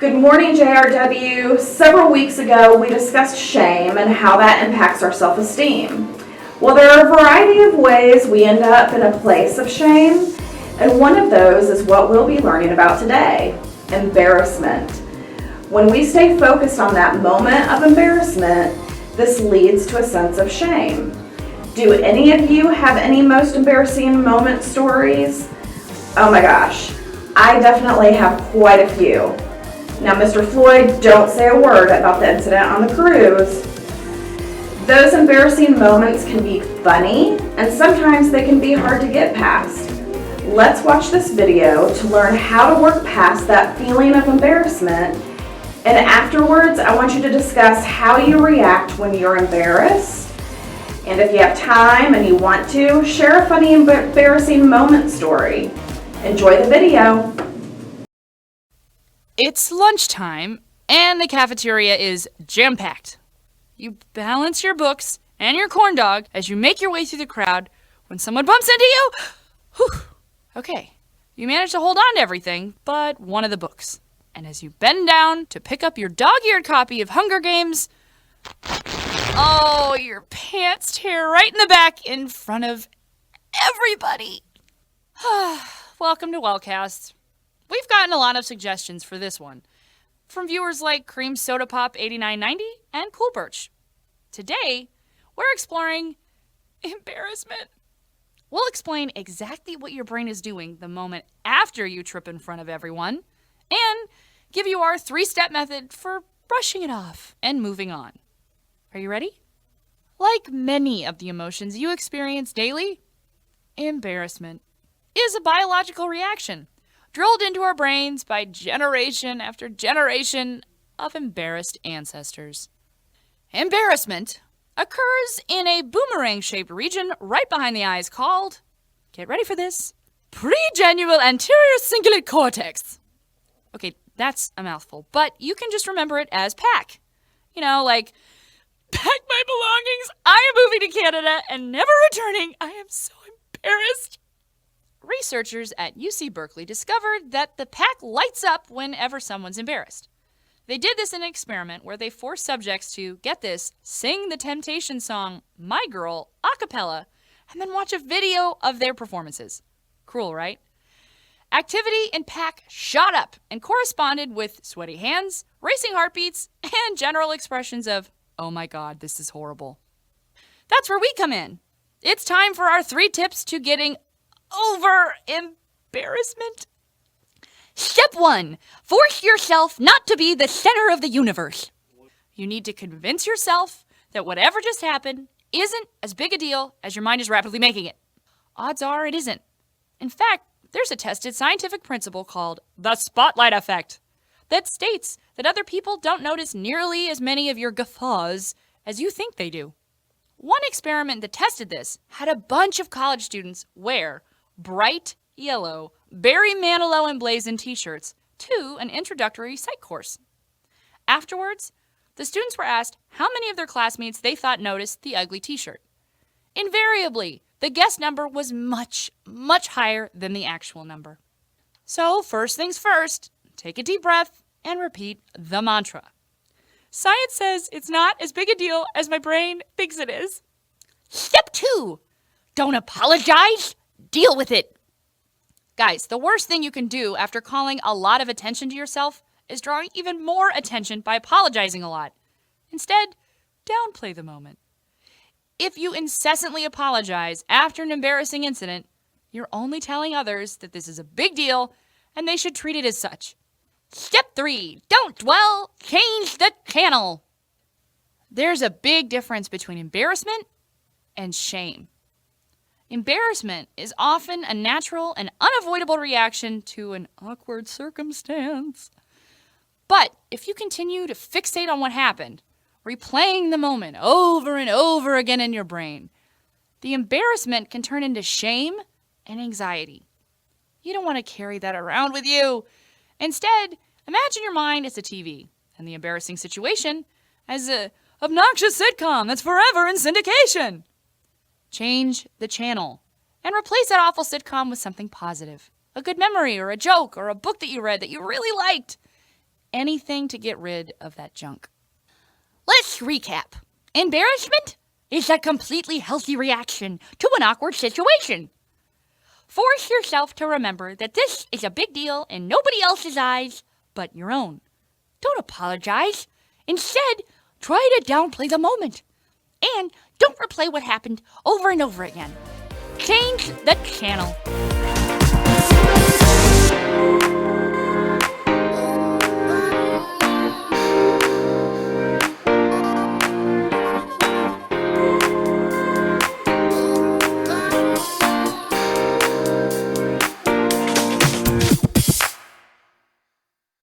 Good morning, JRW. Several weeks ago, we discussed shame and how that impacts our self-esteem. Well, there are a variety of ways we end up in a place of shame, and one of those is what we'll be learning about today: embarrassment. When we stay focused on that moment of embarrassment, this leads to a sense of shame. Do any of you have any most embarrassing moment stories? Oh my gosh, I definitely have quite a few. Now, Mr. Floyd, don't say a word about the incident on the cruise. Those embarrassing moments can be funny, and sometimes they can be hard to get past. Let's watch this video to learn how to work past that feeling of embarrassment, and afterwards, I want you to discuss how you react when you're embarrassed. And if you have time and you want to, share a funny embarrassing moment story. Enjoy the video. It's lunchtime, and the cafeteria is jam-packed. You balance your books and your corn dog as you make your way through the crowd when someone bumps into you. Whew. Okay, you manage to hold on to everything but one of the books. And as you bend down to pick up your dog-eared copy of Hunger Games, oh, your pants tear right in the back in front of everybody. Welcome to Wellcast. We've gotten a lot of suggestions for this one from viewers like Cream Soda Pop 8990 and Cool Birch. Today, we're exploring embarrassment. We'll explain exactly what your brain is doing the moment after you trip in front of everyone and give you our 3-step method for brushing it off and moving on. Are you ready? Like many of the emotions you experience daily, embarrassment is a biological reaction drilled into our brains by generation after generation of embarrassed ancestors. Embarrassment occurs in a boomerang-shaped region right behind the eyes called, get ready for this, pregenual anterior cingulate cortex. Okay, that's a mouthful, but you can just remember it as PAC. You know, like, pack my belongings, I am moving to Canada and never returning. I am so embarrassed. Researchers at UC Berkeley discovered that the PAC lights up whenever someone's embarrassed. They did this in an experiment where they forced subjects to, get this, sing the Temptation song My Girl a cappella and then watch a video of their performances. Cruel, right? Activity in PAC shot up and corresponded with sweaty hands, racing heartbeats, and general expressions of, oh my God, this is horrible. That's where we come in. It's time for our 3 tips to getting over embarrassment. Step 1, force yourself not to be the center of the universe. You need to convince yourself that whatever just happened isn't as big a deal as your mind is rapidly making it. Odds are it isn't. In fact, there's a tested scientific principle called the spotlight effect that states that other people don't notice nearly as many of your guffaws as you think they do. One experiment that tested this had a bunch of college students wear bright yellow Barry Manilow emblazoned t-shirts to an introductory psych course. Afterwards, the students were asked how many of their classmates they thought noticed the ugly t-shirt. Invariably, the guess number was much, much higher than the actual number. So, first things first, take a deep breath and repeat the mantra. Science says it's not as big a deal as my brain thinks it is. Step 2, don't apologize. Deal with it. Guys, the worst thing you can do after calling a lot of attention to yourself is drawing even more attention by apologizing a lot. Instead, downplay the moment. If you incessantly apologize after an embarrassing incident, you're only telling others that this is a big deal and they should treat it as such. Step 3, don't dwell, change the channel. There's a big difference between embarrassment and shame. Embarrassment is often a natural and unavoidable reaction to an awkward circumstance. But if you continue to fixate on what happened, replaying the moment over and over again in your brain, the embarrassment can turn into shame and anxiety. You don't want to carry that around with you. Instead, imagine your mind as a TV and the embarrassing situation as an obnoxious sitcom that's forever in syndication. Change the channel and replace that awful sitcom with something positive. A good memory or a joke or a book that you read that you really liked. anything to get rid of that junk. Let's recap. Embarrassment is a completely healthy reaction to an awkward situation. Force yourself to remember that this is a big deal in nobody else's eyes but your own. Don't apologize. Instead, try to downplay the moment. And don't replay what happened over and over again. Change the channel.